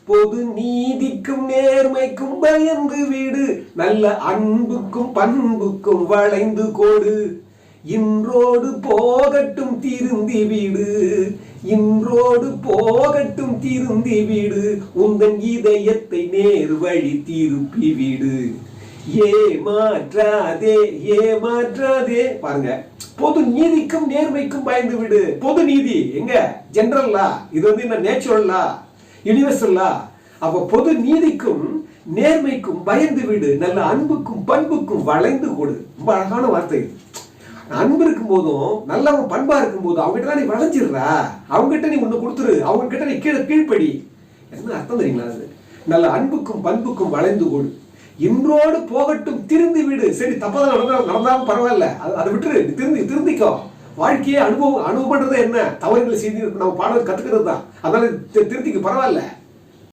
பொது நீதிக்கும் நேர்மைக்கும் பயந்து வீடு, நல்ல அன்புக்கும் பண்புக்கும் வளைந்து கோடு. இன்றோடு போகட்டும் திருந்தி வீடு, இன்றோடு போகட்டும் திருந்தி வீடு, உந்தன் இதயத்தை நேர் வழி திருப்பி வீடு. ஏமாற்றாதே ஏமாற்றாதே. பாருங்க, பொது நீதிக்கும் நேர்மைக்கும் பயந்து விடு. பொது நீதி எங்க? ஜெனரல்லா, இது என்ன நேச்சுரல்லா, யூனிவர்சல்லா? அப்ப பொது நீதிக்கும் நேர்மைக்கும் பயந்து விடு, நல்ல அன்புக்கும் பண்புக்கும் வளைந்து கொடு. ரொம்ப அழகான வார்த்தை. அன்பு இருக்கும் போதும் நல்லவன் பண்பா இருக்கும் போதும் அவங்ககிட்ட நீ வளைஞ்சிடுறா, அவங்ககிட்ட நீ ஒண்ணு கொடுத்துரு, அவங்க கிட்ட நீ கீழ்ப்படி. என்ன அர்த்தம் தெரியுங்களா? அது நல்ல அன்புக்கும் பண்புக்கும் வளைந்து கொடு. இன்றோடு போகட்டும் திருந்தி வீடு. சரி, தப்பதான் நடந்தாலும் பரவாயில்ல, அதை விட்டுரு, திருந்திக்கோ. வாழ்க்கையை அனுபவம் பண்றது என்ன? தவறுகளை செய்து நம்ம பாடம் கத்துக்கிறது தான். அதனால திருத்திக்கு பரவாயில்ல.